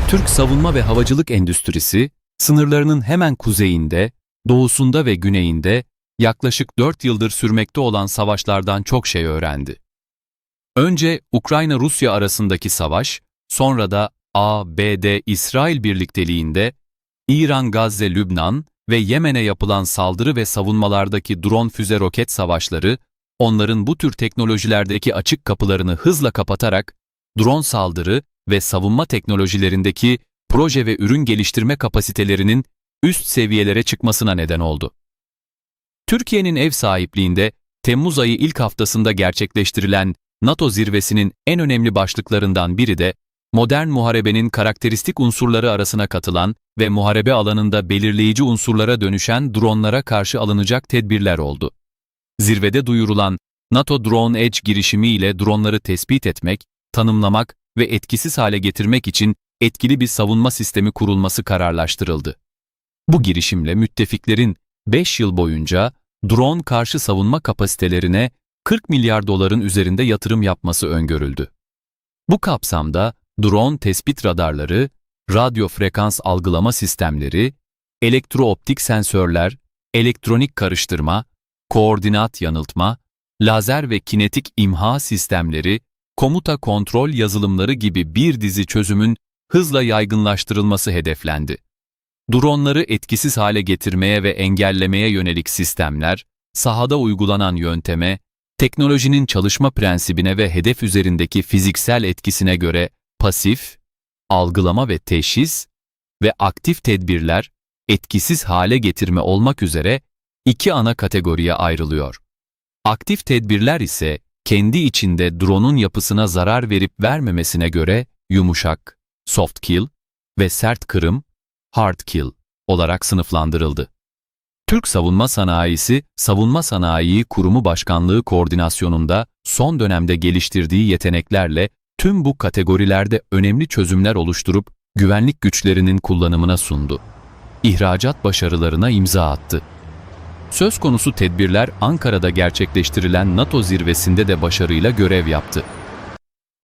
Türk savunma ve havacılık endüstrisi, sınırlarının hemen kuzeyinde, doğusunda ve güneyinde yaklaşık 4 yıldır sürmekte olan savaşlardan çok şey öğrendi. Önce Ukrayna-Rusya arasındaki savaş, sonra da ABD-İsrail birlikteliğinde, İran-Gazze-Lübnan ve Yemen'e yapılan saldırı ve savunmalardaki drone füze roket savaşları, onların bu tür teknolojilerdeki açık kapılarını hızla kapatarak, drone saldırı ve savunma teknolojilerindeki proje ve ürün geliştirme kapasitelerinin üst seviyelere çıkmasına neden oldu. Türkiye'nin ev sahipliğinde Temmuz ayı ilk haftasında gerçekleştirilen NATO zirvesinin en önemli başlıklarından biri de modern muharebenin karakteristik unsurları arasına katılan ve muharebe alanında belirleyici unsurlara dönüşen dronlara karşı alınacak tedbirler oldu. Zirvede duyurulan NATO Drone Edge girişimi ile dronları tespit etmek, tanımlamak ve etkisiz hale getirmek için etkili bir savunma sistemi kurulması kararlaştırıldı. Bu girişimle müttefiklerin 5 yıl boyunca drone karşı savunma kapasitelerine 40 milyar doların üzerinde yatırım yapması öngörüldü. Bu kapsamda drone tespit radarları, radyo frekans algılama sistemleri, elektrooptik sensörler, elektronik karıştırma, koordinat yanıltma, lazer ve kinetik imha sistemleri, komuta kontrol yazılımları gibi bir dizi çözümün hızla yaygınlaştırılması hedeflendi. Dronları etkisiz hale getirmeye ve engellemeye yönelik sistemler, sahada uygulanan yönteme, teknolojinin çalışma prensibine ve hedef üzerindeki fiziksel etkisine göre pasif, algılama ve teşhis ve aktif tedbirler, etkisiz hale getirme olmak üzere iki ana kategoriye ayrılıyor. Aktif tedbirler ise kendi içinde drone'un yapısına zarar verip vermemesine göre yumuşak, soft kill ve sert kırım, hard kill olarak sınıflandırıldı. Türk Savunma Sanayisi, Savunma Sanayi Kurumu Başkanlığı koordinasyonunda son dönemde geliştirdiği yeteneklerle tüm bu kategorilerde önemli çözümler oluşturup güvenlik güçlerinin kullanımına sundu. İhracat başarılarına imza attı. Söz konusu tedbirler Ankara'da gerçekleştirilen NATO zirvesinde de başarıyla görev yaptı.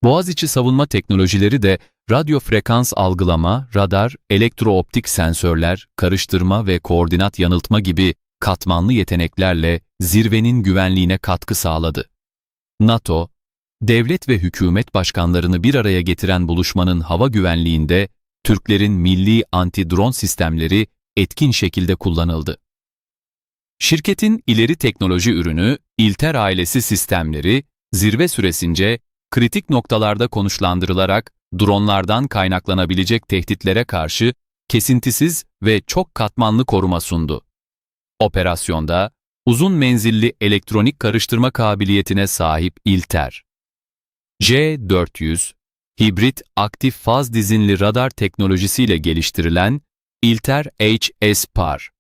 Boğaziçi Savunma Teknolojileri de radyo frekans algılama, radar, elektrooptik sensörler, karıştırma ve koordinat yanıltma gibi katmanlı yeteneklerle zirvenin güvenliğine katkı sağladı. NATO, devlet ve hükümet başkanlarını bir araya getiren buluşmanın hava güvenliğinde Türklerin milli anti-drone sistemleri etkin şekilde kullanıldı. Şirketin ileri teknoloji ürünü, İlter ailesi sistemleri, zirve süresince kritik noktalarda konuşlandırılarak dronlardan kaynaklanabilecek tehditlere karşı kesintisiz ve çok katmanlı koruma sundu. Operasyonda uzun menzilli elektronik karıştırma kabiliyetine sahip İlter, J400, hibrit aktif faz dizinli radar teknolojisiyle geliştirilen İlter HS-PAR,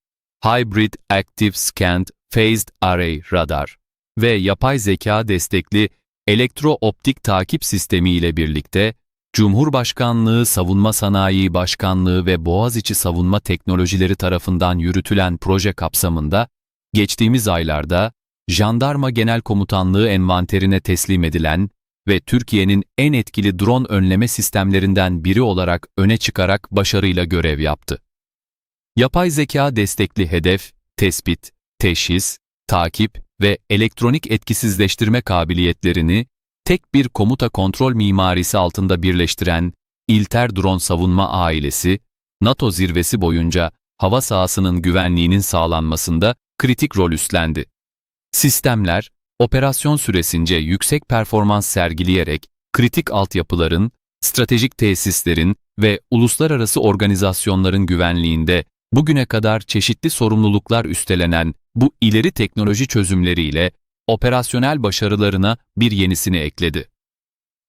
Hybrid Active Scanned Phased Array Radar ve yapay zeka destekli elektro-optik takip sistemi ile birlikte Cumhurbaşkanlığı Savunma Sanayi Başkanlığı ve Boğaziçi Savunma Teknolojileri tarafından yürütülen proje kapsamında geçtiğimiz aylarda Jandarma Genel Komutanlığı envanterine teslim edilen ve Türkiye'nin en etkili drone önleme sistemlerinden biri olarak öne çıkarak başarıyla görev yaptı. Yapay zeka destekli hedef, tespit, teşhis, takip ve elektronik etkisizleştirme kabiliyetlerini tek bir komuta kontrol mimarisi altında birleştiren İlter Drone Savunma ailesi, NATO zirvesi boyunca hava sahasının güvenliğinin sağlanmasında kritik rol üstlendi. Sistemler, operasyon süresince yüksek performans sergileyerek kritik altyapıların, stratejik tesislerin ve uluslararası organizasyonların güvenliğinde bugüne kadar çeşitli sorumluluklar üstlenen bu ileri teknoloji çözümleriyle operasyonel başarılarına bir yenisini ekledi.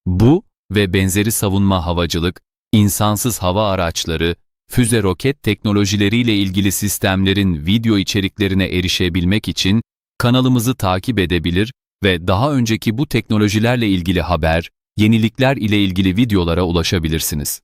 Bu ve benzeri savunma havacılık, insansız hava araçları, füze roket teknolojileriyle ilgili sistemlerin video içeriklerine erişebilmek için kanalımızı takip edebilir ve daha önceki bu teknolojilerle ilgili haber, yenilikler ile ilgili videolara ulaşabilirsiniz.